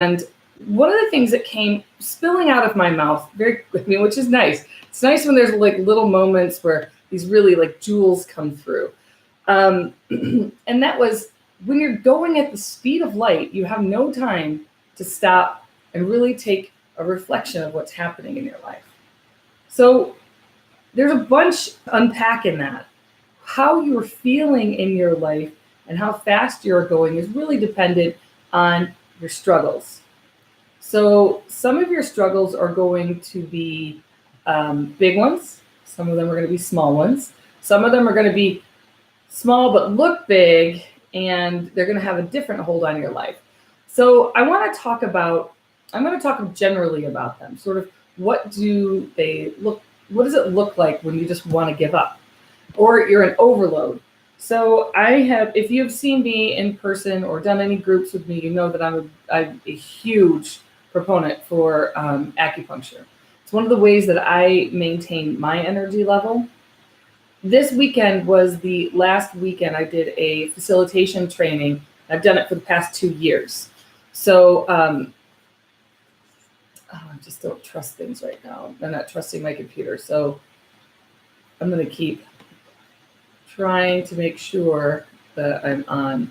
And one of the things that came spilling out of my mouth very quickly, which is nice. It's nice when there's like little moments where these really like jewels come through. And that was when you're going at the speed of light, you have no time to stop and really take a reflection of what's happening in your life. So there's a bunch to unpack in that. How you're feeling in your life and how fast you're going is really dependent on your struggles. So some of your struggles are going to be big ones. Some of them are going to be small ones. Some of them are going to be small but look big, and they're going to have a different hold on your life. So I'm going to talk generally about them. Sort of what does it look like when you just want to give up? Or you're an overload. So if you've seen me in person or done any groups with me, you know that I'm a huge proponent for acupuncture. It's one of the ways that I maintain my energy level. This weekend was the last weekend I did a facilitation training. I've done it for the past 2 years. So I just don't trust things right now. I'm not trusting my computer. So I'm going to keep trying to make sure that I'm on.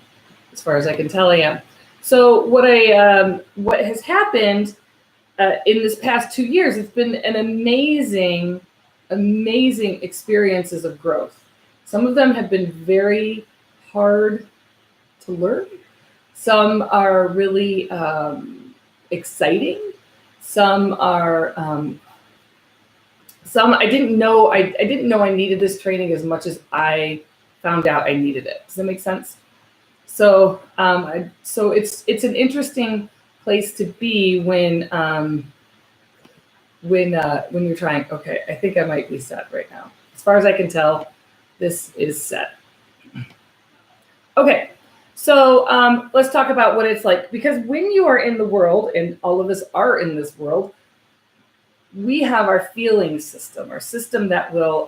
As far as I can tell, I am. So what has happened in this past 2 years, it's been an amazing experiences of growth. Some of them have been very hard to learn. Some are really exciting. Some are some I didn't know I needed this training as much as I found out I needed it. Does that make sense? So so it's an interesting place to be when you're trying. Okay, I think I might be set right now. As far as I can tell, this is set. Okay, so let's talk about what it's like, because when you are in the world, and all of us are in this world, we have our feeling system, our system that will,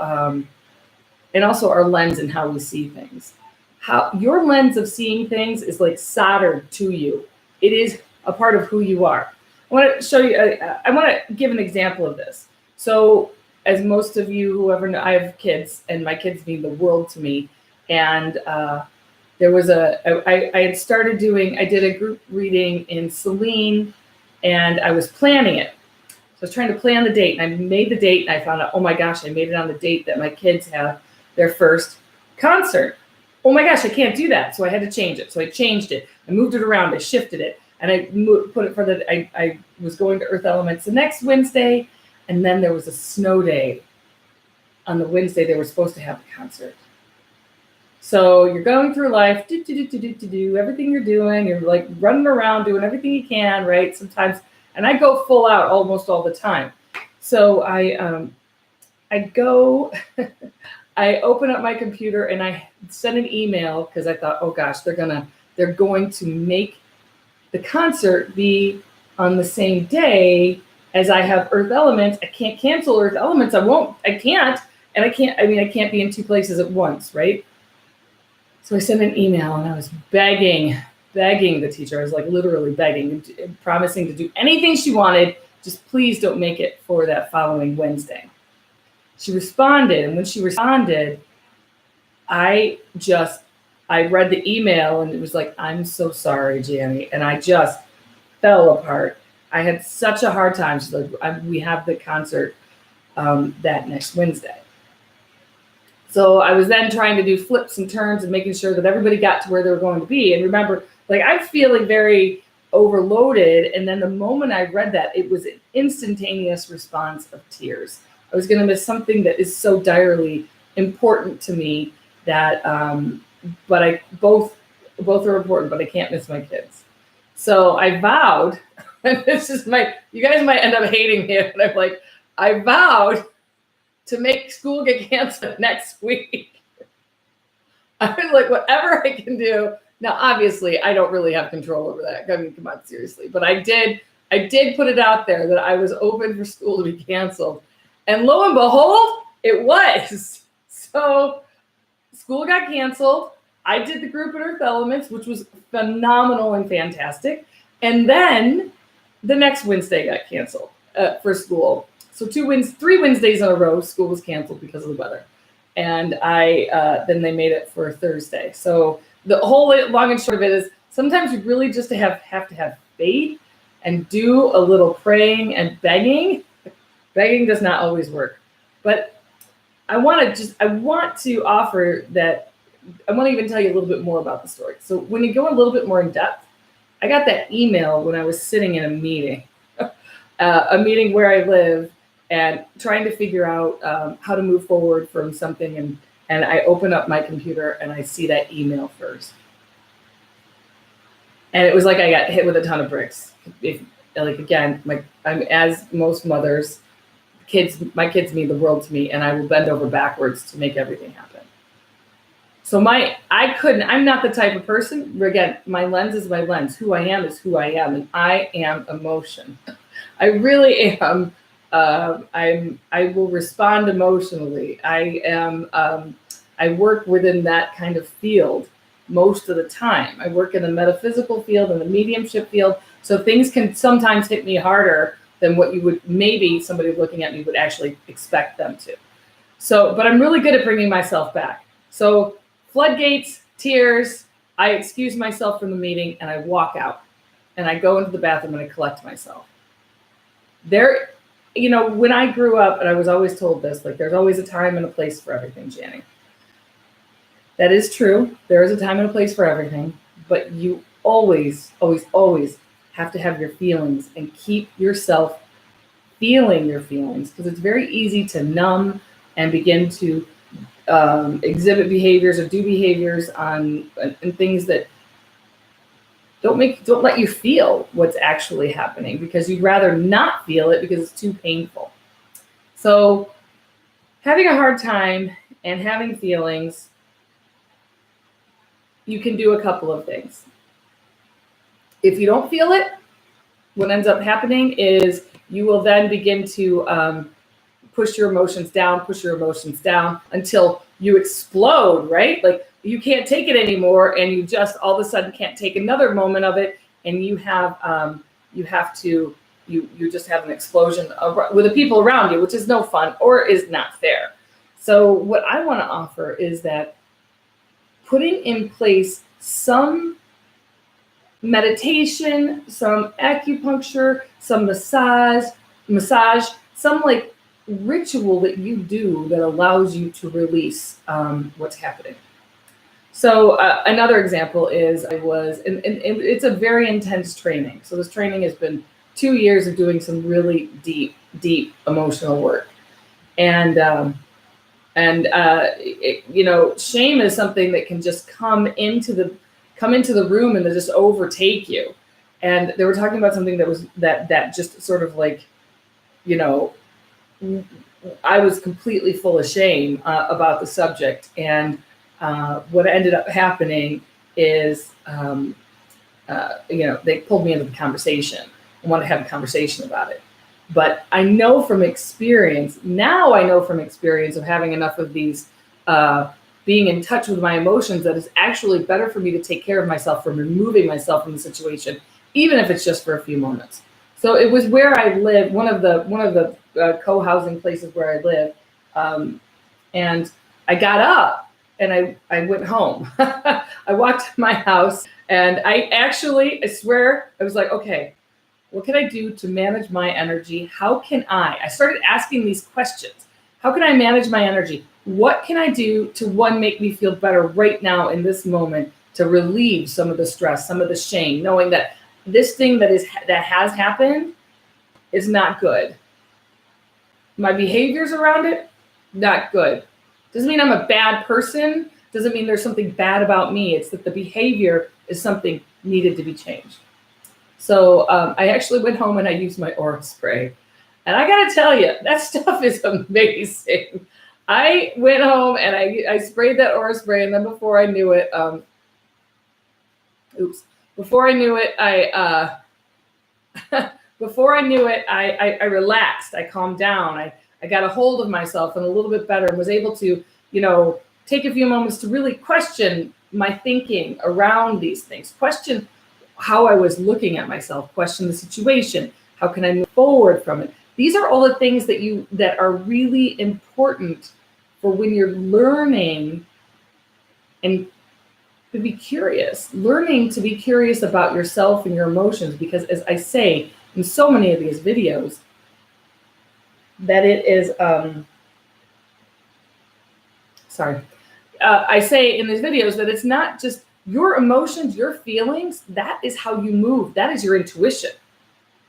and also our lens and how we see things. How your lens of seeing things is like soldered to you. It is a part of who you are. I want to show you, I want to give an example of this. So as most of you who ever know, I have kids, and my kids mean the world to me. And there was I did a group reading in Celine, and I was planning it. So I was trying to plan the date, and I made the date, and I found out, oh my gosh, I made it on the date that my kids have their first concert. Oh my gosh, I can't do that. So I had to change it. So I changed it. I moved it around. I shifted it. And I put it I was going to Earth Elements the next Wednesday. And then there was a snow day on the Wednesday they were supposed to have the concert. So you're going through life, do everything you're doing. You're like running around doing everything you can, right? Sometimes, and I go full out almost all the time. So I go, I open up my computer and I send an email because I thought, oh gosh, they're going to make the concert be on the same day as I have Earth Elements. I can't cancel Earth Elements. I can't be in two places at once, right? So I sent an email and I was begging the teacher. I was like literally begging, promising to do anything she wanted. Just please don't make it for that following Wednesday. She responded, and when she responded, I read the email and it was like, I'm so sorry, Jamie. And I just fell apart. I had such a hard time. She's like, we have the concert that next Wednesday. So I was then trying to do flips and turns and making sure that everybody got to where they were going to be. And remember, like, I'm feeling very overloaded. And then the moment I read that, it was an instantaneous response of tears. I was going to miss something that is so direly important to me that, but both are important, but I can't miss my kids. So I vowed, and you guys might end up hating me, but I'm like, I vowed to make school get canceled next week. I'm like, whatever I can do. Now, obviously, I don't really have control over that. I mean, come on, seriously. But I did put it out there that I was open for school to be canceled. And lo and behold, it was. So school got canceled. I did the group at Earth Elements, which was phenomenal and fantastic. And then the next Wednesday got canceled for school. So 3 Wednesdays in a row, school was canceled because of the weather. And then they made it for Thursday. So the whole long and short of it is sometimes you really just have to have faith and do a little praying and begging. Begging does not always work. But I want to offer that. I want to even tell you a little bit more about the story. So when you go a little bit more in depth, I got that email when I was sitting in a meeting, a meeting where I live, and trying to figure out how to move forward from something. And I open up my computer and I see that email first. And it was like I got hit with a ton of bricks. Again, I'm as most mothers, my kids mean the world to me, and I will bend over backwards to make everything happen. So I'm not the type of person, again, my lens is my lens. Who I am is who I am, and I am emotion. I really am. I will respond emotionally. I work within that kind of field most of the time. I work in the metaphysical field and the mediumship field. So things can sometimes hit me harder than what you would, maybe somebody looking at me would actually expect them to. So, but I'm really good at bringing myself back. So floodgates, tears, I excuse myself from the meeting and I walk out and I go into the bathroom and I collect myself. When I grew up, and I was always told this, there's always a time and a place for everything, Janny. That is true. There is a time and a place for everything, but you always, always, always have to have your feelings and keep yourself feeling your feelings, because it's very easy to numb and begin to exhibit behaviors or do behaviors and things that don't let you feel what's actually happening, because you'd rather not feel it because it's too painful. So having a hard time and having feelings, you can do a couple of things. If you don't feel it, what ends up happening is you will then begin to push your emotions down until you explode, right? You can't take it anymore, and you just all of a sudden can't take another moment of it, and you just have an explosion with the people around you, which is no fun or is not fair. So what I want to offer is that putting in place some meditation, some acupuncture, some massage, some ritual that you do that allows you to release what's happening. So another example is and it's a very intense training. So this training has been 2 years of doing some really deep emotional work. And shame is something that can just come into the room and just overtake you. And they were talking about something that just sort of I was completely full of shame about the subject. And what ended up happening is, they pulled me into the conversation and wanted to have a conversation about it. But I know from experience of having enough of these, being in touch with my emotions, that it's actually better for me to take care of myself from removing myself from the situation, even if it's just for a few moments. So it was where I live, one of the co-housing places where I live, and I got up and I went home. I walked to my house, and I swear, I was like, okay, what can I do to manage my energy? How can I started asking these questions. How can I manage my energy? What can I do to, one, make me feel better right now in this moment, to relieve some of the stress, some of the shame, knowing that this thing that has happened is not good. My behaviors around it, not good. Doesn't mean I'm a bad person. Doesn't mean there's something bad about me. It's that the behavior is something needed to be changed. So I actually went home and I used my aura spray. And I got to tell you, that stuff is amazing. I went home and I sprayed that aura spray, and then before I knew it, I relaxed. I calmed down. I got a hold of myself and a little bit better, and was able to, take a few moments to really question my thinking around these things. Question how I was looking at myself, question the situation. How can I move forward from it? These are all the things that are really important for when you're learning and to be curious, learning to be curious about yourself and your emotions, because as I say in so many of these videos, that it is, I say in these videos that it's not just your emotions, your feelings, that is how you move. That is your intuition.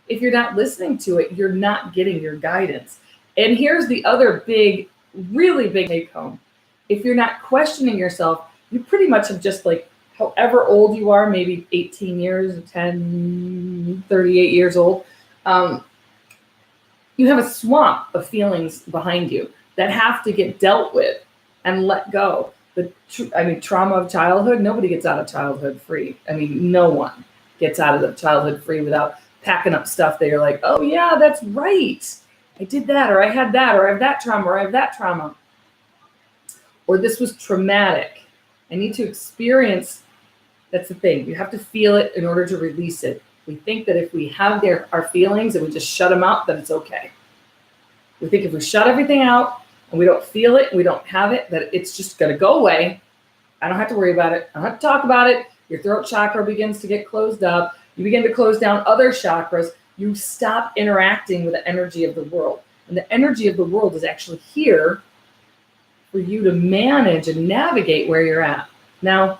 If you're not listening to it, you're not getting your guidance. And here's the other big, really big take home. If you're not questioning yourself, you pretty much have just like, however old you are, maybe 18 years, 10, 38 years old, you have a swamp of feelings behind you that have to get dealt with and let go. Trauma of childhood, nobody gets out of childhood free. I mean, no one gets out of the childhood free without packing up stuff that you're like, oh yeah, that's right. I did that, or I had that, or I have that trauma, or I have that trauma. Or this was traumatic. I need to experience, that's the thing. You have to feel it in order to release it. We think that if we have our feelings and we just shut them out, that it's okay. We think if we shut everything out and we don't feel it, we don't have it, that it's just going to go away. I don't have to worry about it. I don't have to talk about it. Your throat chakra begins to get closed up. You begin to close down other chakras. You stop interacting with the energy of the world. And the energy of the world is actually here for you to manage and navigate where you're at. Now,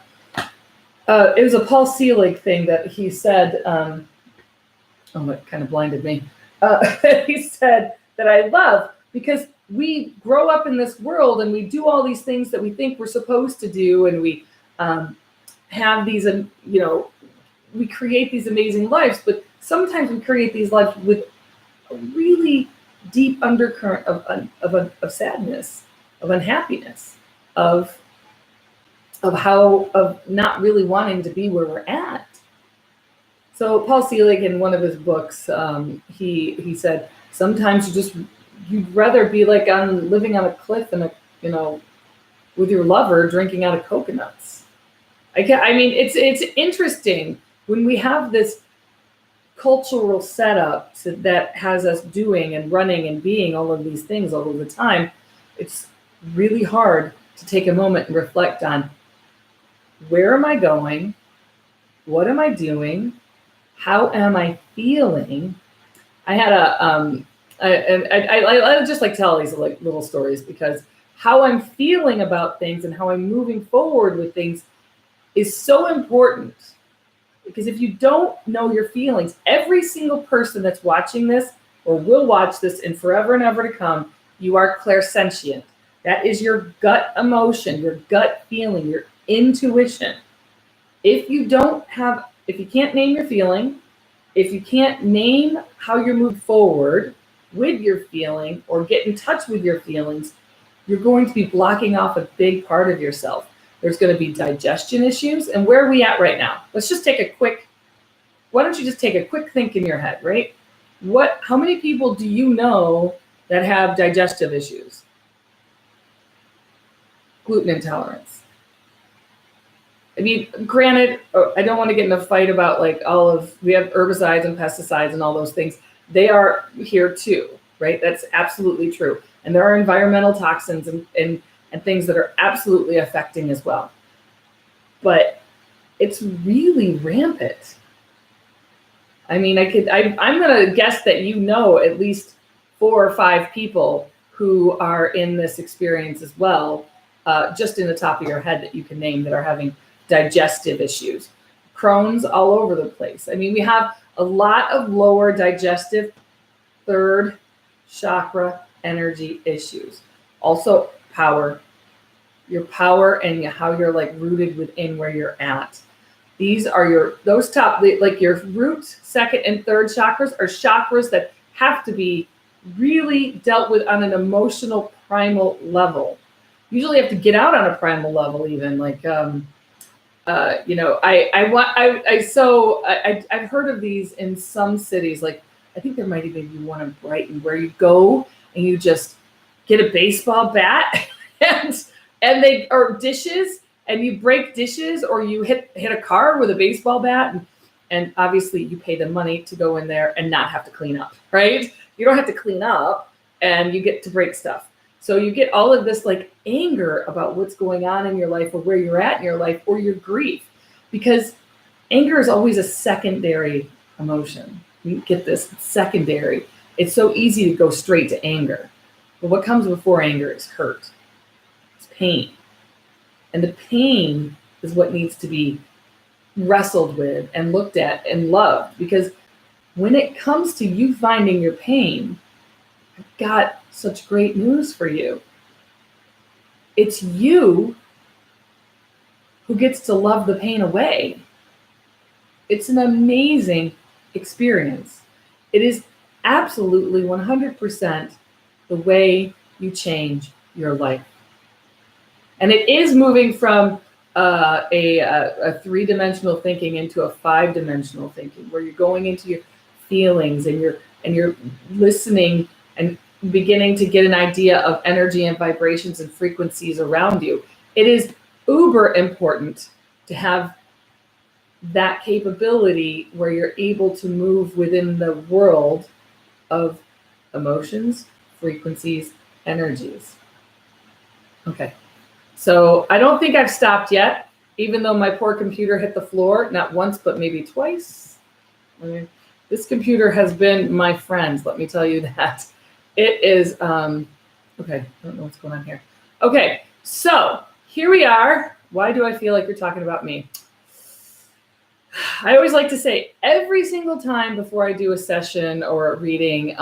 it was a Paul Selig thing that he said, it kind of blinded me. He said that I love, because we grow up in this world and we do all these things that we think we're supposed to do, and we have these, we create these amazing lives, but sometimes we create these lives with a really deep undercurrent of sadness, of unhappiness, of not really wanting to be where we're at. So Paul Selig, in one of his books, he said sometimes you'd rather be like living on a cliff and with your lover drinking out of coconuts. It's interesting when we have this cultural setup that has us doing and running and being all of these things all of the time. It's really hard to take a moment and reflect on, where am I going? What am I doing? How am I feeling? I had I just like tell these like little stories, because how I'm feeling about things and how I'm moving forward with things is so important. Because if you don't know your feelings, every single person that's watching this or will watch this in forever and ever to come, you are clairsentient. That is your gut emotion, your gut feeling, your intuition. If you can't name your feeling, if you can't name how you're moving forward with your feeling or get in touch with your feelings, you're going to be blocking off a big part of yourself. There's going to be digestion issues. And where are we at right now? Why don't you just take a quick think in your head, right? How many people do you know that have digestive issues? Gluten intolerance. I mean, granted, I don't want to get in a fight about we have herbicides and pesticides and all those things. They are here too, right? That's absolutely true. And there are environmental toxins and things that are absolutely affecting as well. But it's really rampant. I mean, I'm going to guess that at least 4 or 5 people who are in this experience as well, just in the top of your head that you can name, that are having digestive issues. Crohn's all over the place. I mean, we have a lot of lower digestive third chakra energy issues. Also your power and how you're rooted within where you're at. These are your root, second, and third chakras are chakras that have to be really dealt with on an emotional primal level. Usually you have to get out on a primal level, even I've heard of these in some cities. I think there might even be one in Brighton where you go and you just get a baseball bat or dishes, and you break dishes, or you hit a car with a baseball bat, And obviously you pay the money to go in there and not have to clean up, right? You don't have to clean up and you get to break stuff. So you get all of this like anger about what's going on in your life or where you're at in your life or your grief, because anger is always a secondary emotion. You get this, it's secondary. It's so easy to go straight to anger. But what comes before anger is hurt. It's pain. And the pain is what needs to be wrestled with and looked at and loved. Because when it comes to you finding your pain, I've got such great news for you. It's you who gets to love the pain away. It's an amazing experience. It is absolutely 100% the way you change your life. And it is moving from a three-dimensional thinking into a five-dimensional thinking, where you're going into your feelings and you're listening and beginning to get an idea of energy and vibrations and frequencies around you. It is uber important to have that capability where you're able to move within the world of emotions, frequencies, energies. Okay. So I don't think I've stopped yet, even though my poor computer hit the floor, not once, but maybe twice. I mean, this computer has been my friend, let me tell you that. It is, okay, I don't know what's going on here. Okay, so here we are. Why do I feel like you're talking about me? I always like to say every single time before I do a session or a reading,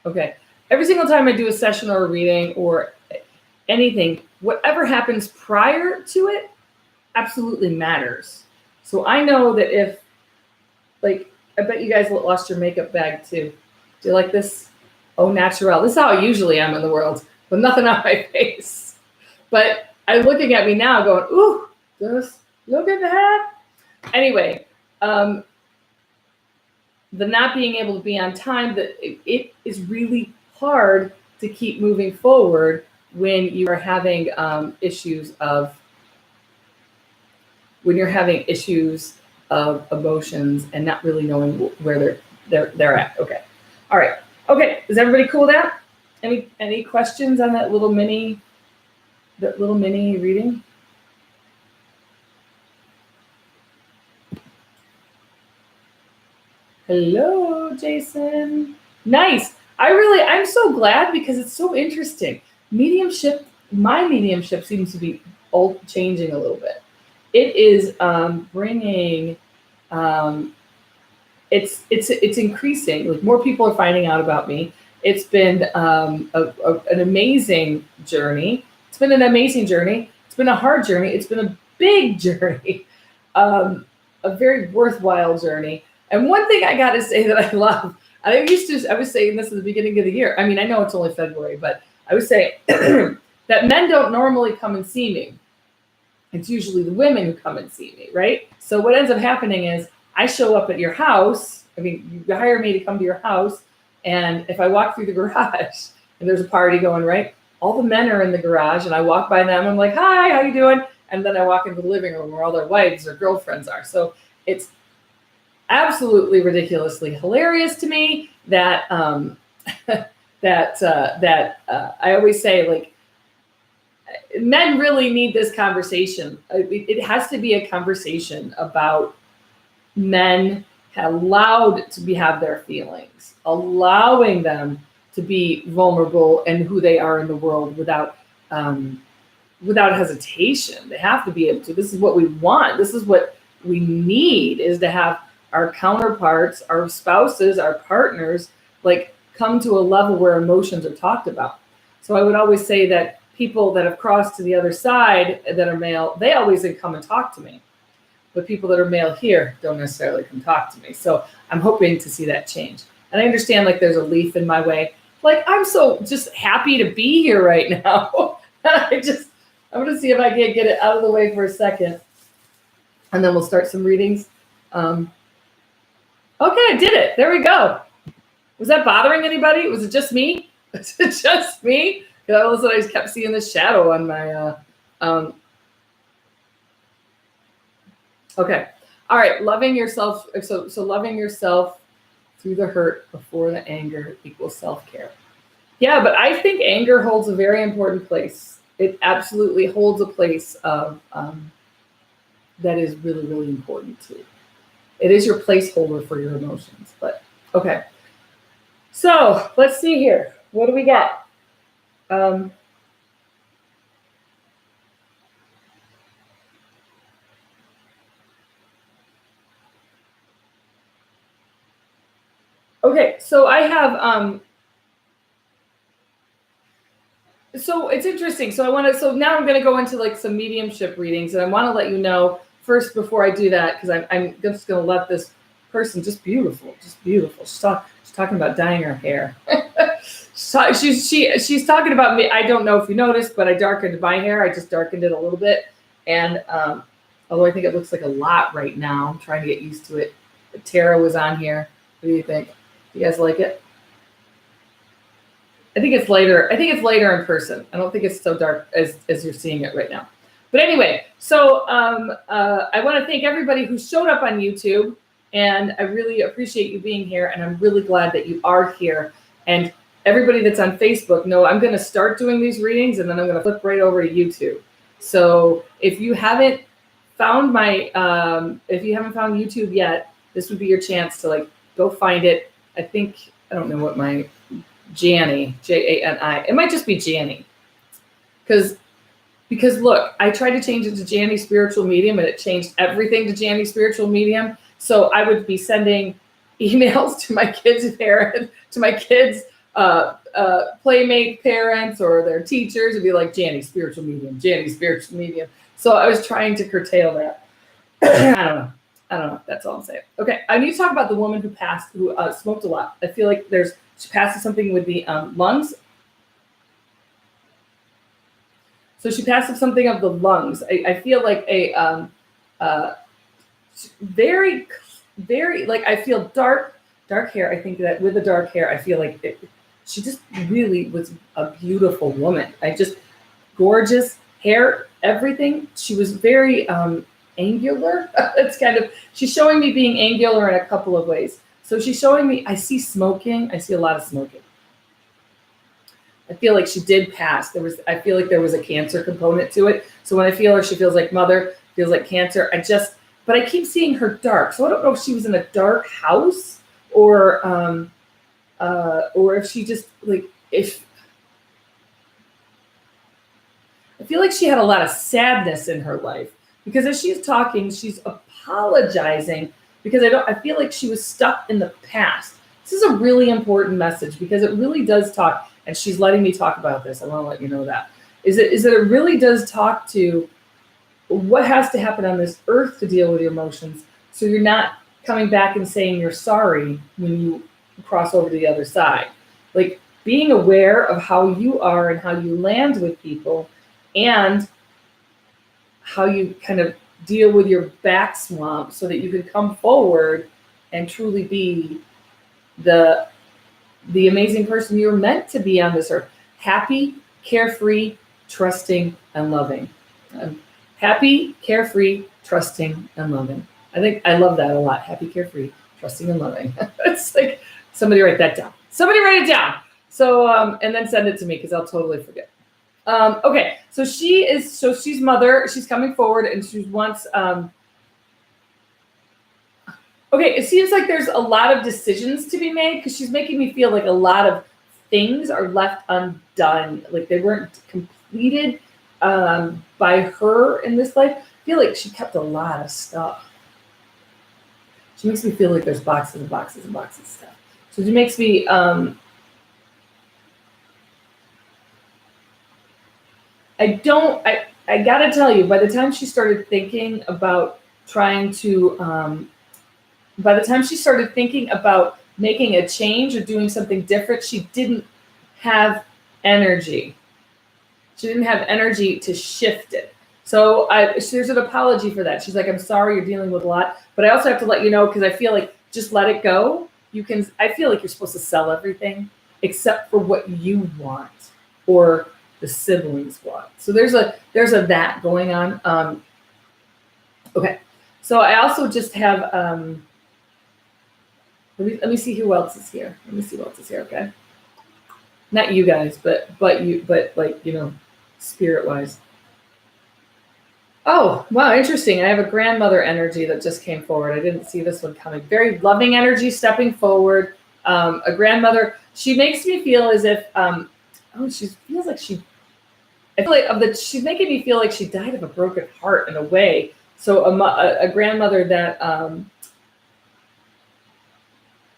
okay. Every single time I do a session or a reading or anything, whatever happens prior to it absolutely matters. So I know that if, like, I bet you guys lost your makeup bag too. Do you like this? Au naturel. This is how I usually am in the world, with nothing on my face. But I'm looking at me now going, ooh, just look at that. Anyway, the not being able to be on time, that it is really hard to keep moving forward when you are having issues of emotions and not really knowing where they're at. Okay, all right. Okay, is everybody cool with that? Any questions on that little mini reading? Hello, Jason. Nice. I'm so glad, because it's so interesting. My mediumship seems to be changing a little bit. It is bringing, it's increasing. Like, more people are finding out about me. It's been an amazing journey. It's been an amazing journey. It's been a hard journey. It's been a big journey, a very worthwhile journey. And one thing I got to say that I love, I was saying this at the beginning of the year. I mean, I know it's only February, but I would say that men don't normally come and see me. It's usually the women who come and see me, right? So what ends up happening is I show up at your house. I mean, you hire me to come to your house. And if I walk through the garage and there's a party going, right? All the men are in the garage, and I walk by them. I'm like, hi, how you doing? And then I walk into the living room where all their wives or girlfriends are. So it's absolutely ridiculously hilarious to me that I always say, like, men really need this conversation. It has to be a conversation about men allowed to have their feelings, allowing them to be vulnerable and who they are in the world without hesitation. They have to be able to. This is what we want. This is what we need, is to have our counterparts, our spouses, our partners, like, come to a level where emotions are talked about. So I would always say that people that have crossed to the other side that are male, they always come and talk to me. But people that are male here don't necessarily come talk to me. So I'm hoping to see that change. And I understand, like, there's a leaf in my way. Like, I'm so just happy to be here right now. I'm going to see if I can get it out of the way for a second. And then we'll start some readings. Okay, I did it. There we go. Was that bothering anybody? Was it just me? Was it just me? Because all of a sudden I just kept seeing this shadow on Okay. All right. Loving yourself. So loving yourself through the hurt before the anger equals self-care. Yeah, but I think anger holds a very important place. It absolutely holds a place of that is really, really important too. It is your placeholder for your emotions. But okay. So let's see here. What do we got? Okay, so I have so it's interesting. So I want to. So now I'm going to go into like some mediumship readings, and I want to let you know first before I do that because I'm just going to let this person just beautiful. She's talking about dyeing her hair. She's talking about me. I don't know if you noticed, but I darkened my hair. I just darkened it a little bit, and although I think it looks like a lot right now, I'm trying to get used to it. Tara was on here. What do you think? You guys like it? I think it's later. I think it's later in person. I don't think it's so dark as you're seeing it right now. But anyway, so I want to thank everybody who showed up on YouTube, and I really appreciate you being here, and I'm really glad that you are here. And everybody that's on Facebook, know I'm going to start doing these readings, and then I'm going to flip right over to YouTube. So if you haven't found YouTube yet, this would be your chance to like go find it. I don't know what my Jani, Jani. It might just be Jani. Because look, I tried to change it to Jani Spiritual Medium and it changed everything to Jani Spiritual Medium. So I would be sending emails to my kids' parents, to my kids' playmate parents or their teachers and be like, Jani Spiritual Medium, Jani Spiritual Medium. So I was trying to curtail that. I don't know. That's all I'm saying. Okay, I need to talk about the woman who passed, who smoked a lot. I feel like she passes something with the lungs. So she passed something of the lungs. I feel like a very, very, like I feel dark hair. I think that with the dark hair, I feel like she just really was a beautiful woman. Gorgeous hair, everything. She was very angular. She's showing me being angular in a couple of ways. So she's showing me, I see smoking. I see a lot of smoking. I feel like she did pass. I feel like there was a cancer component to it. So when I feel her, she feels like mother, feels like cancer. But I keep seeing her dark. So I don't know if she was in a dark house or if she just I feel like she had a lot of sadness in her life. Because as she's talking, she's apologizing because I feel like she was stuck in the past. This is a really important message because it really does talk, and she's letting me talk about this. I want to let you know that. Is that it really does talk to what has to happen on this earth to deal with your emotions so you're not coming back and saying you're sorry when you cross over to the other side. Like being aware of how you are and how you land with people and how you kind of deal with your back swamp so that you can come forward and truly be the amazing person you're meant to be on this earth. Happy, carefree, trusting, and loving. Happy, carefree, trusting, and loving. I think I love that a lot. Happy, carefree, trusting, and loving. It's like, somebody write that down. Somebody write it down. So, and then send it to me because I'll totally forget. Okay, so she's mother. She's coming forward and she wants, okay, it seems like there's a lot of decisions to be made because she's making me feel like a lot of things are left undone. Like they weren't completed by her in this life. I feel like she kept a lot of stuff. She makes me feel like there's boxes and boxes and boxes of stuff. So she makes me, I gotta tell you, by the time she started thinking about making a change or doing something different, she didn't have energy. She didn't have energy to shift it. So there's an apology for that. She's like, I'm sorry you're dealing with a lot, but I also have to let you know, because I feel like just let it go. I feel like you're supposed to sell everything except for what you want or the siblings want. So there's a that going on. Okay, so I also just have let me see who else is here. Let me see who else is here. Okay, not you guys, but like, you know, spirit wise. Oh, wow, interesting. I have a grandmother energy that just came forward. I didn't see this one coming. Very loving energy stepping forward. A grandmother. She makes me feel as if she feels like I feel like she's making me feel like she died of a broken heart in a way. So a grandmother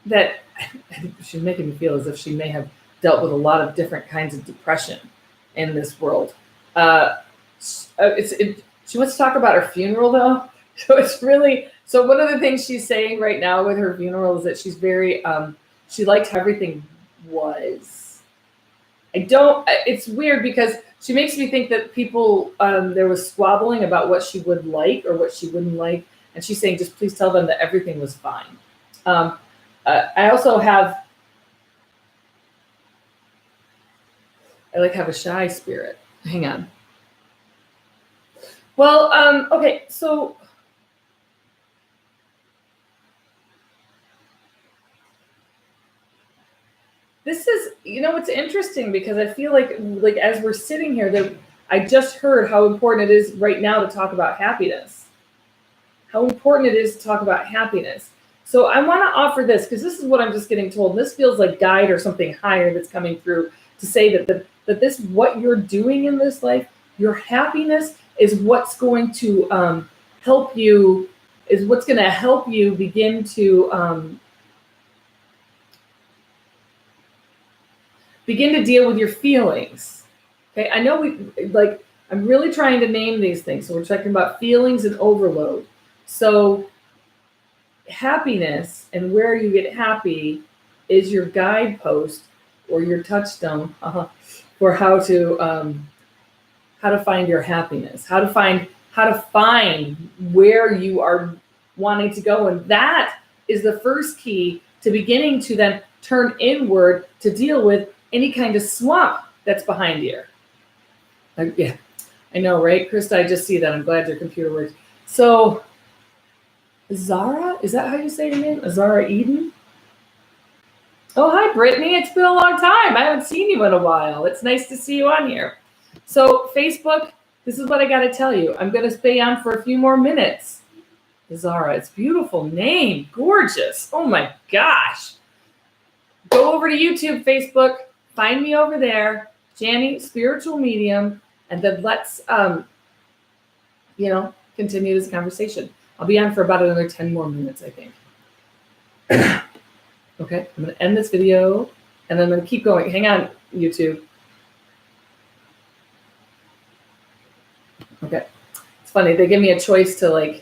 that she's making me feel as if she may have dealt with a lot of different kinds of depression in this world. She wants to talk about her funeral though. So one of the things she's saying right now with her funeral is that she's very, she liked how everything was. It's weird because she makes me think that people, there was squabbling about what she would like or what she wouldn't like. And she's saying, just please tell them that everything was fine. I also have a shy spirit. Hang on. Well, okay, so this is, you know, it's interesting because I feel like as we're sitting here, that I just heard how important it is right now to talk about happiness. How important it is to talk about happiness. So I want to offer this because this is what I'm just getting told. And this feels like guide or something higher that's coming through to say that this, what you're doing in this life, your happiness is what's going to help you, begin to deal with your feelings. Okay, I know I'm really trying to name these things. So we're talking about feelings and overload. So happiness and where you get happy is your guidepost or your touchstone for how to find your happiness, how to find where you are wanting to go. And that is the first key to beginning to then turn inward to deal with any kind of swamp that's behind you. Yeah, I know, right? Krista, I just see that. I'm glad your computer works. So Zara, is that how you say your name? Zara Eden? Oh, hi, Brittany. It's been a long time. I haven't seen you in a while. It's nice to see you on here. So Facebook, this is what I got to tell you. I'm going to stay on for a few more minutes. Zara, it's a beautiful name. Gorgeous. Oh, my gosh. Go over to YouTube, Facebook. Find me over there. Janny, Spiritual Medium. And then let's, continue this conversation. I'll be on for about another 10 more minutes, I think. Okay, I'm going to end this video, and then I'm going to keep going. Hang on, YouTube. Okay, it's funny. They give me a choice to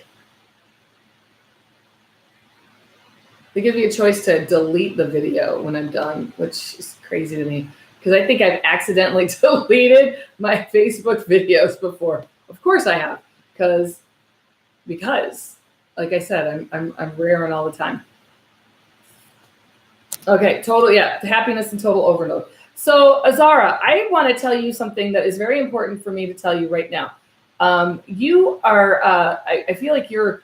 delete the video when I'm done, which is crazy to me because I think I've accidentally deleted my Facebook videos before. Of course I have, because like I said, I'm rare and all the time. Okay, happiness and total overload. So Azara, I want to tell you something that is very important for me to tell you right now. You are, I feel like you're,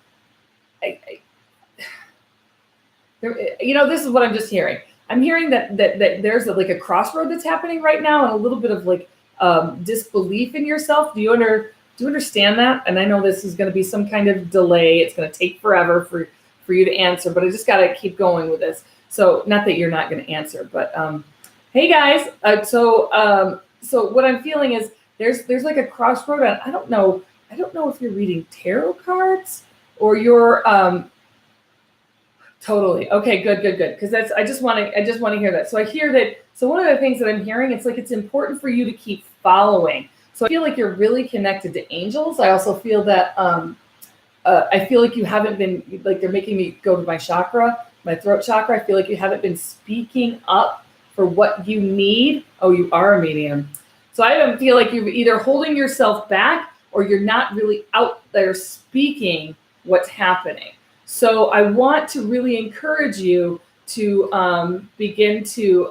this is what I'm just hearing. I'm hearing that there's a crossroad that's happening right now and a little bit of disbelief in yourself. Do you understand that? And I know this is going to be some kind of delay. It's going to take forever for you to answer, but I just got to keep going with this. So not that you're not going to answer, but hey guys. So what I'm feeling is there's like a crossroad. And I don't know if you're reading tarot cards or you're totally okay. Good. Because I just want to hear that. So I hear that. So one of the things that I'm hearing, it's important for you to keep following. So I feel like you're really connected to angels. I also feel that I feel like you haven't been they're making me go to my chakra. My throat chakra, I feel like you haven't been speaking up for what you need. Oh, you are a medium. So I don't feel like you're either holding yourself back or you're not really out there speaking what's happening. So I want to really encourage you to begin to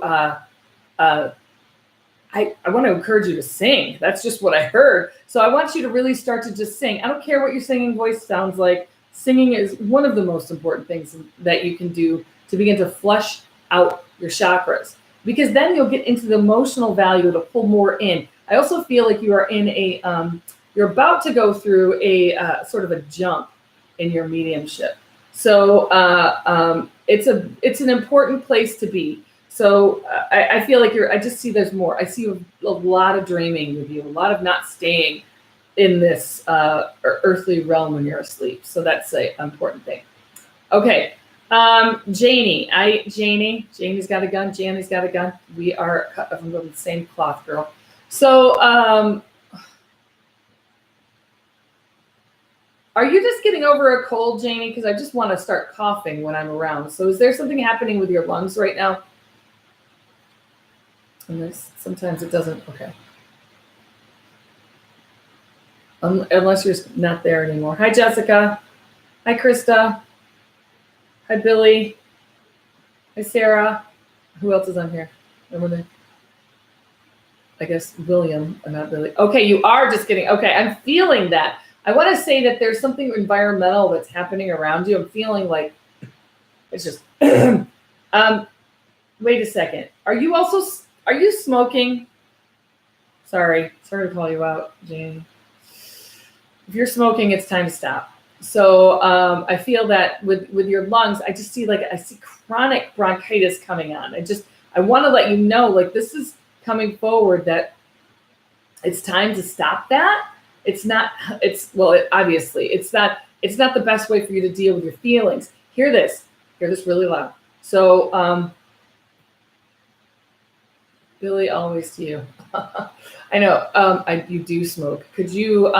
I want to encourage you to sing. That's just what I heard. So I want you to really start to just sing. I don't care what your singing voice sounds like. Singing is one of the most important things that you can do to begin to flush out your chakras, because then you'll get into the emotional value to pull more in. I also feel like you are in you're about to go through a sort of a jump in your mediumship. So it's an important place to be. So I feel like I just see there's more. I see a lot of dreaming with you, a lot of not staying in this earthly realm when you're asleep. So that's an important thing. Okay. Janie, Janie's got a gun. Janie's got a gun. We are cut from the same cloth, girl. So, are you just getting over a cold, Janie? Because I just want to start coughing when I'm around. So is there something happening with your lungs right now? And sometimes it doesn't. Okay. Unless you're not there anymore. Hi, Jessica. Hi, Krista. Hi, Billy. Hi, Sarah. Who else is on here? I guess William, not Billy. Okay, you are just kidding. Okay, I'm feeling that. I want to say that there's something environmental that's happening around you. I'm feeling like it's just. Wait a second. Are you smoking? Sorry to call you out, Jane. If you're smoking, it's time to stop. So I feel that with your lungs, I just see I see chronic bronchitis coming on. I want to let you know, this is coming forward, that it's time to stop that. Obviously it's not the best way for you to deal with your feelings. Hear this really loud. So Billy, always to you. I know you do smoke. Could you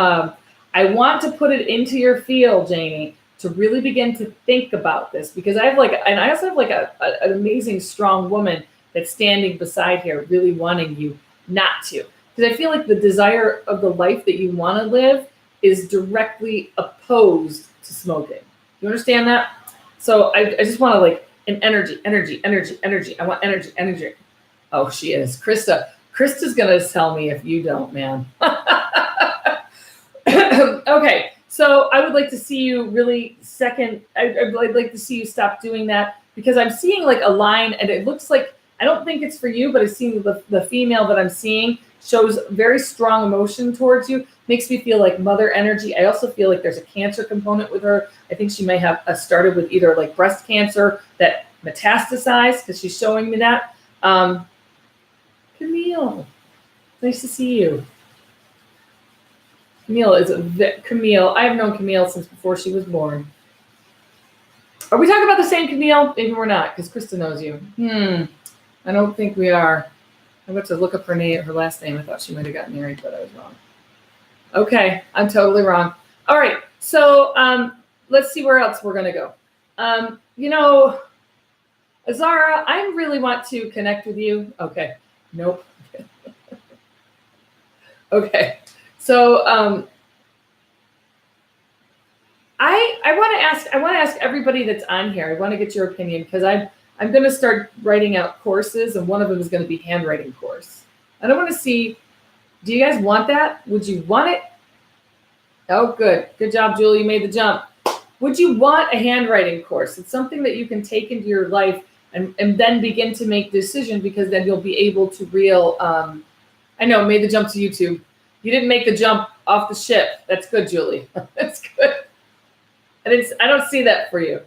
I want to put it into your field, Janie, to really begin to think about this, because I also have an amazing, strong woman that's standing beside here, really wanting you not to. Because I feel like the desire of the life that you want to live is directly opposed to smoking. You understand that? So I just want to an energy. I want energy. Oh, she is. Krista's going to tell me if you don't, man. Okay, so I would like to see you really I'd like to see you stop doing that, because I'm seeing a line, and it looks like, I don't think it's for you, but I'm seeing the female that I'm seeing shows very strong emotion towards you. Makes me feel like mother energy. I also feel like there's a cancer component with her. I think she may have started with either breast cancer that metastasized, because she's showing me that. Camille, nice to see you. Camille. I have known Camille since before she was born. Are we talking about the same Camille? Maybe we're not, because Krista knows you. I don't think we are. I'm going to look up her last name. I thought she might have gotten married, but I was wrong. Okay, I'm totally wrong. All right, so let's see where else we're going to go. Azara, I really want to connect with you. Okay, nope. Okay. So I want to ask everybody that's on here. I want to get your opinion, because I'm going to start writing out courses, and one of them is going to be handwriting course. And I want to see, do you guys want that? Would you want it? Oh, good job, Julie. You made the jump. Would you want a handwriting course? It's something that you can take into your life and then begin to make decisions, because then you'll be able to I know, made the jump to YouTube. You didn't make the jump off the ship. That's good, Julie. That's good. And I don't see that for you.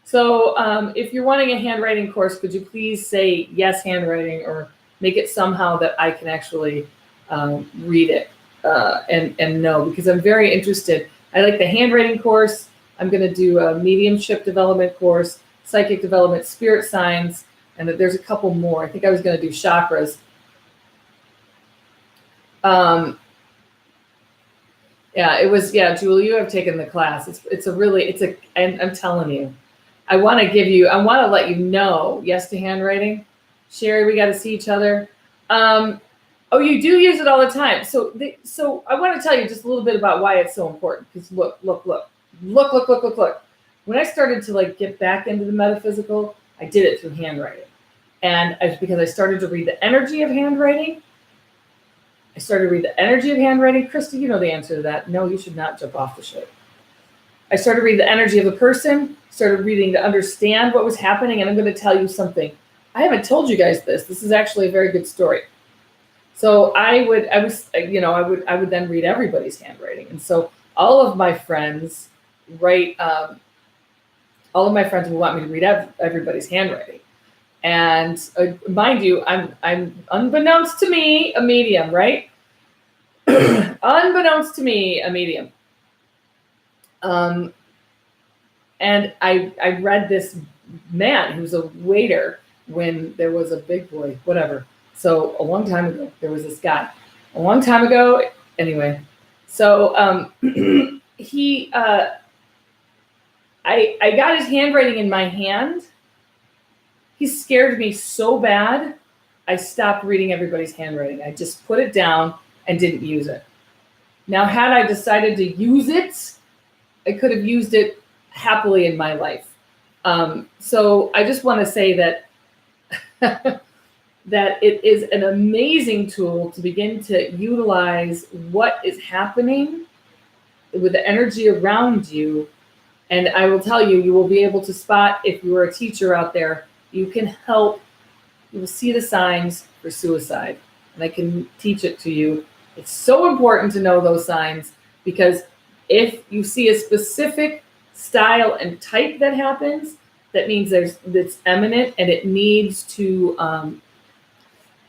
So if you're wanting a handwriting course, could you please say yes, handwriting, or make it somehow that I can actually read it and know, because I'm very interested. I like the handwriting course. I'm going to do a mediumship development course, psychic development, spirit signs, and there's a couple more. I think I was going to do chakras. Julie, you have taken the class. I'm telling you, I want to let you know, yes to handwriting. Sherry, we got to see each other. Oh, you do use it all the time. So I want to tell you just a little bit about why it's so important. Because look. When I started to get back into the metaphysical, I did it through handwriting. And because I started to read the energy of handwriting. I started to read the energy of handwriting. Christy, you know the answer to that. No, you should not jump off the ship. I started to read the energy of the person, started reading to understand what was happening. And I'm going to tell you something. I haven't told you guys this. This is actually a very good story. So I would then read everybody's handwriting. And so all of my friends would want me to read everybody's handwriting. And mind you, I'm unbeknownst to me, a medium, right? Unbeknownst to me, a medium. And I read this man who's a waiter when there was a big boy, whatever. So a long time ago, there was this guy. A long time ago, anyway. So I got his handwriting in my hand. He scared me so bad, I stopped reading everybody's handwriting. I just put it down and didn't use it. Now, had I decided to use it, I could have used it happily in my life. So I just want to say that that it is an amazing tool to begin to utilize what is happening with the energy around you. And I will tell you, you will be able to spot, if you are a teacher out there, you can help, you will see the signs for suicide. And I can teach it to you. It's so important to know those signs, because if you see a specific style and type that happens, that means that's eminent, and it needs to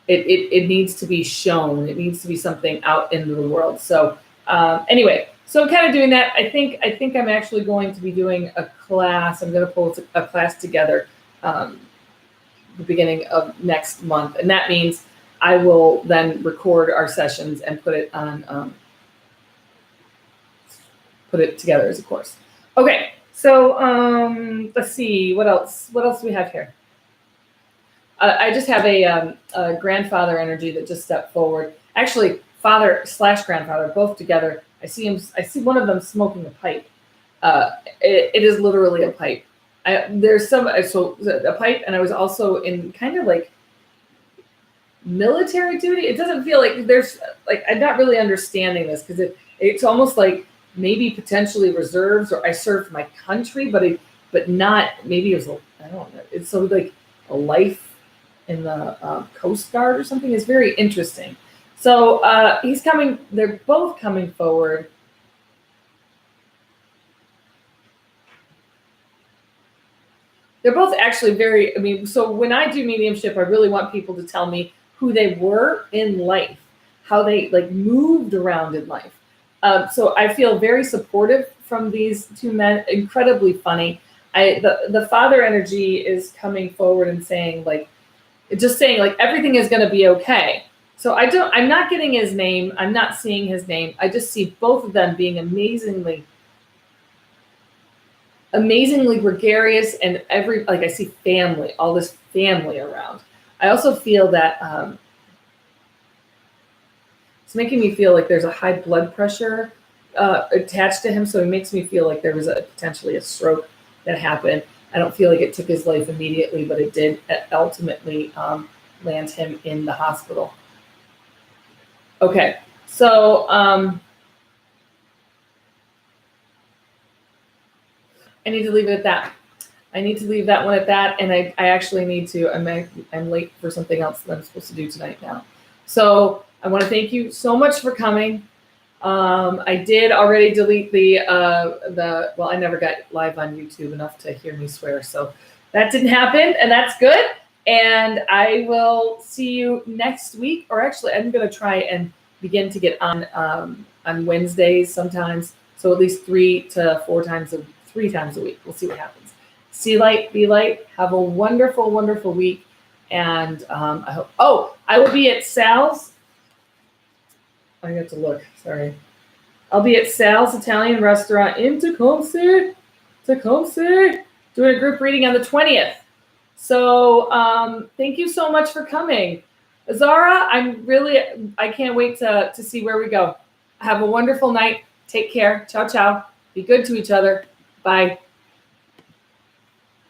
it needs to be shown. It needs to be something out into the world. So anyway, so kind of doing that. I think I'm actually going to be doing a class. I'm going to pull a class together the beginning of next month, and that means I will then record our sessions and put it on put it together as a course. Okay. So let's see, what else do we have here? I just have a grandfather energy that just stepped forward. Actually, father/grandfather, both together. I see one of them smoking a pipe. It is literally a pipe. There's a pipe, and I was also in kind of like military duty. It doesn't feel like there's I'm not really understanding this, because it's almost like maybe potentially reserves, or I served my country, but not, maybe it was, I don't know. It's sort of like a life in the Coast Guard or something. It's very interesting. So they're both coming forward. They're both actually so when I do mediumship, I really want people to tell me who they were in life, how they moved around in life. So I feel very supportive from these two men, incredibly funny. The father energy is coming forward and saying everything is going to be okay. So I'm not getting his name. I'm not seeing his name. I just see both of them being amazingly gregarious, and I see family, all this family around. I also feel that, it's making me feel like there's a high blood pressure attached to him. So it makes me feel like there was potentially a stroke that happened. I don't feel like it took his life immediately, but it did ultimately land him in the hospital. Okay, so I need to leave it at that. I need to leave that one at that, and I actually need to. I'm late for something else that I'm supposed to do tonight now. So I want to thank you so much for coming. I did already delete well, I never got live on YouTube enough to hear me swear, so that didn't happen, and that's good. And I will see you next week, or actually, I'm going to try and begin to get on Wednesdays sometimes. So at least 3 to 4 times, 3 times a week. We'll see what happens. See light, be light. Have a wonderful, wonderful week. And I hope. Oh, I will be at Sal's. I have to look. Sorry. I'll be at Sal's Italian Restaurant in Tecumseh, doing a group reading on the 20th. So thank you so much for coming. Zara, I can't wait to see where we go. Have a wonderful night. Take care. Ciao, ciao. Be good to each other. Bye.